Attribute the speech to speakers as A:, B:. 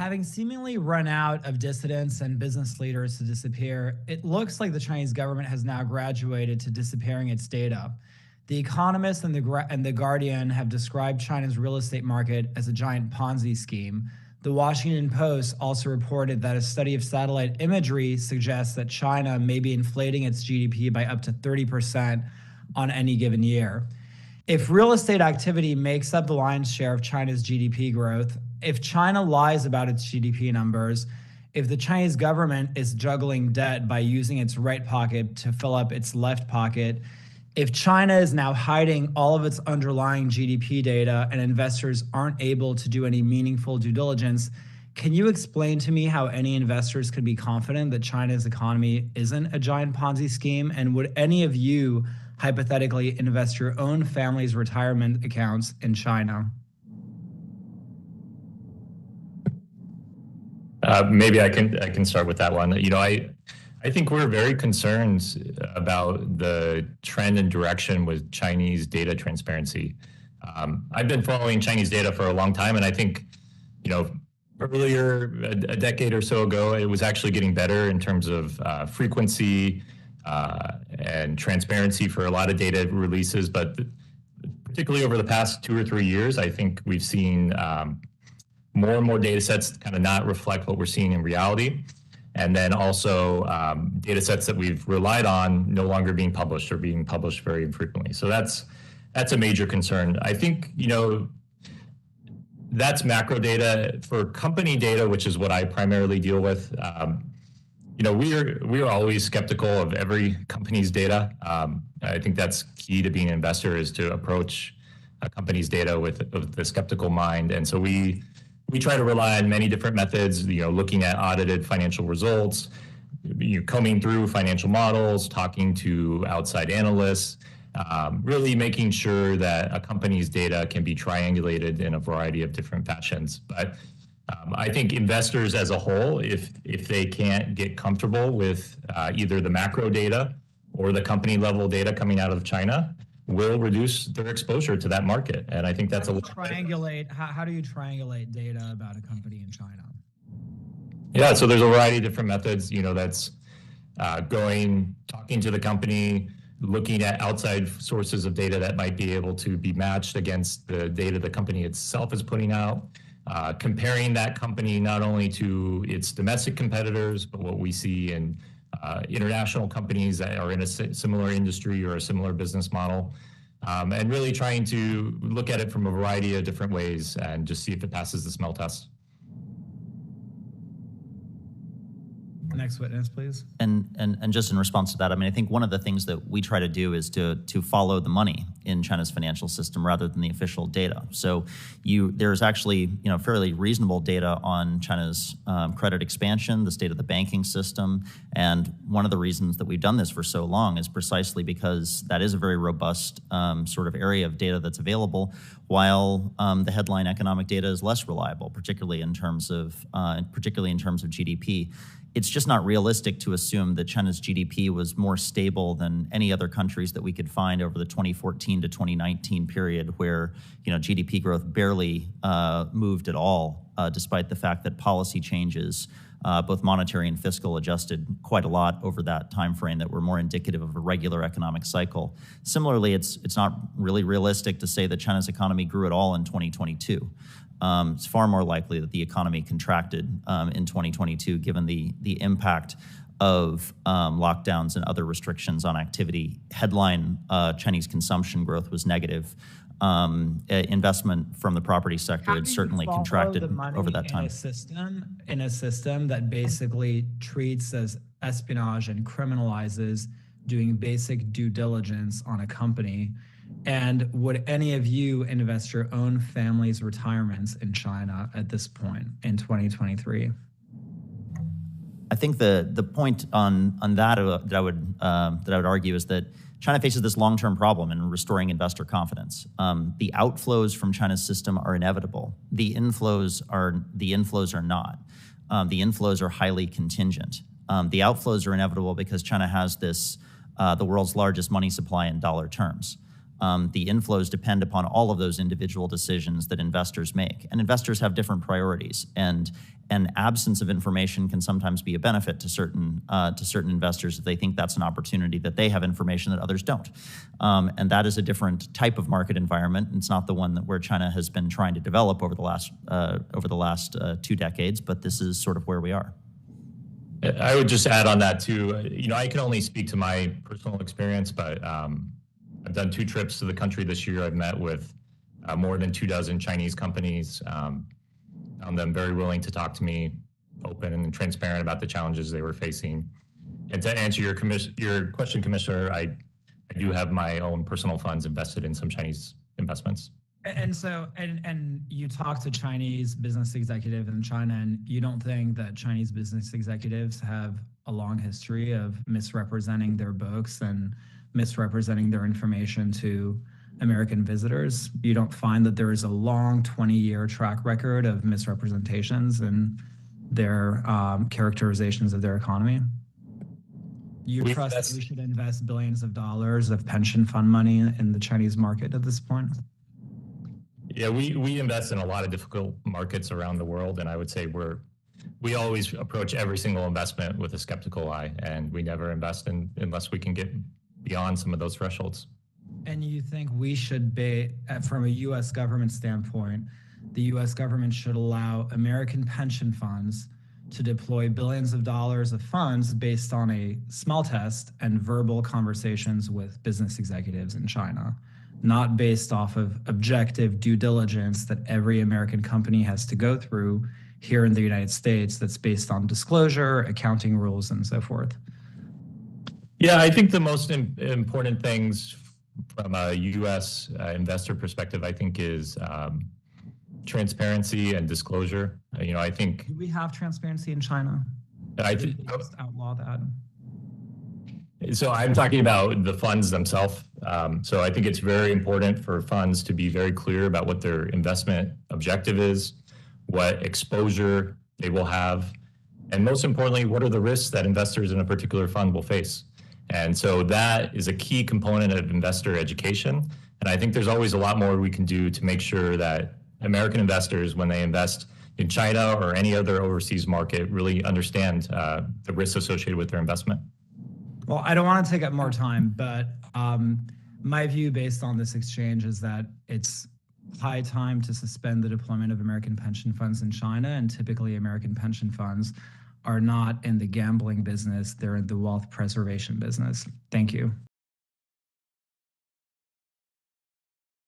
A: Having seemingly run out of dissidents and business leaders to disappear, it looks like the Chinese government has now graduated to disappearing its data. The Economist and the Guardian have described China's real estate market as a giant Ponzi scheme. The Washington Post also reported that a study of satellite imagery suggests that China may be inflating its GDP by up to 30% on any given year. If real estate activity makes up the lion's share of China's GDP growth, if China lies about its GDP numbers, if the Chinese government is juggling debt by using its right pocket to fill up its left pocket, if China is now hiding all of its underlying GDP data and investors aren't able to do any meaningful due diligence, can you explain to me how any investors can be confident that China's economy isn't a giant Ponzi scheme? And would any of you hypothetically invest your own family's retirement accounts in China?
B: Maybe I can start with that one. I think we're very concerned about the trend and direction with Chinese data transparency. I've been following Chinese data for a long time, and I think, earlier, a decade or so ago, it was actually getting better in terms of frequency and transparency for a lot of data releases. But particularly over the past 2 or 3 years, I think we've seen more and more data sets kind of not reflect what we're seeing in reality. And then also data sets that we've relied on no longer being published or being published very infrequently. So that's a major concern. I think, that's macro data. For company data, which is what I primarily deal with, we are always skeptical of every company's data. I think that's key to being an investor, is to approach a company's data with the skeptical mind. And so we try to rely on many different methods, looking at audited financial results, combing through financial models, talking to outside analysts, really making sure that a company's data can be triangulated in a variety of different fashions. But I think investors as a whole, if they can't get comfortable with either the macro data or the company level data coming out of China, will reduce their exposure to that market. And I think that's
A: how do you triangulate data about a company in China?
B: Yeah, so there's a variety of different methods. That's talking to the company, looking at outside sources of data that might be able to be matched against the data the company itself is putting out, comparing that company not only to its domestic competitors, but what we see in international companies that are in a similar industry or a similar business model, and really trying to look at it from a variety of different ways and just see if it passes the smell test.
A: Next witness, please.
C: And just in response to that, I think one of the things that we try to do is to follow the money in China's financial system rather than the official data. So there's actually fairly reasonable data on China's credit expansion, the state of the banking system, and one of the reasons that we've done this for so long is precisely because that is a very robust sort of area of data that's available, while the headline economic data is less reliable, particularly in terms of GDP. It's just not realistic to assume that China's GDP was more stable than any other countries that we could find over the 2014 to 2019 period, where GDP growth barely moved at all, despite the fact that policy changes, both monetary and fiscal, adjusted quite a lot over that time frame that were more indicative of a regular economic cycle. Similarly, it's not really realistic to say that China's economy grew at all in 2022. It's far more likely that the economy contracted in 2022, given the impact of lockdowns and other restrictions on activity. Headline Chinese consumption growth was negative. Investment from the property sector had certainly contracted over that time.
A: In a system that basically treats as espionage and criminalizes doing basic due diligence on a company. And would any of you invest your own family's retirements in China at this point in 2023?
C: I think the point on that I would argue is that China faces this long-term problem in restoring investor confidence. The outflows from China's system are inevitable. The inflows are not. The inflows are highly contingent. The outflows are inevitable because China has the world's largest money supply in dollar terms. The inflows depend upon all of those individual decisions that investors make. And investors have different priorities. And and absence of information can sometimes be a benefit to certain investors if they think that's an opportunity, that they have information that others don't. And that is a different type of market environment. It's not the one that where China has been trying to develop over the last 2 decades, but this is sort of where we are.
B: I would just add on that too. I can only speak to my personal experience, but I've done 2 trips to the country this year. I've met with more than 24 Chinese companies. Found them very willing to talk to me, open and transparent about the challenges they were facing. And to answer your question, Commissioner, I do have my own personal funds invested in some Chinese investments.
A: And so, and you talk to Chinese business executives in China, and you don't think that Chinese business executives have a long history of misrepresenting their books and misrepresenting their information to American visitors? You don't find that there is a long 20-year track record of misrepresentations and their characterizations of their economy? You trust that we should invest billions of dollars of pension fund money in the Chinese market at this point?
B: Yeah, we invest in a lot of difficult markets around the world, and I would say we always approach every single investment with a skeptical eye, and we never invest unless we can get beyond some of those thresholds.
A: And you think we should be, from a U.S. government standpoint, the U.S. government should allow American pension funds to deploy billions of dollars of funds based on a smell test and verbal conversations with business executives in China, not based off of objective due diligence that every American company has to go through here in the United States that's based on disclosure, accounting rules, and so forth?
B: Yeah, I think the most important things from a U.S. Investor perspective, I think, is transparency and disclosure. I think.
A: Do we have transparency in China?
B: I think
A: just outlaw that.
B: So I'm talking about the funds themselves. So I think it's very important for funds to be very clear about what their investment objective is, what exposure they will have, and most importantly, what are the risks that investors in a particular fund will face. And so that is a key component of investor education. And I think there's always a lot more we can do to make sure that American investors, when they invest in China or any other overseas market, really understand the risks associated with their investment.
A: Well, I don't want to take up more time, but my view based on this exchange is that it's high time to suspend the deployment of American pension funds in China. And typically American pension funds are not in the gambling business, they're in the wealth preservation business. Thank you.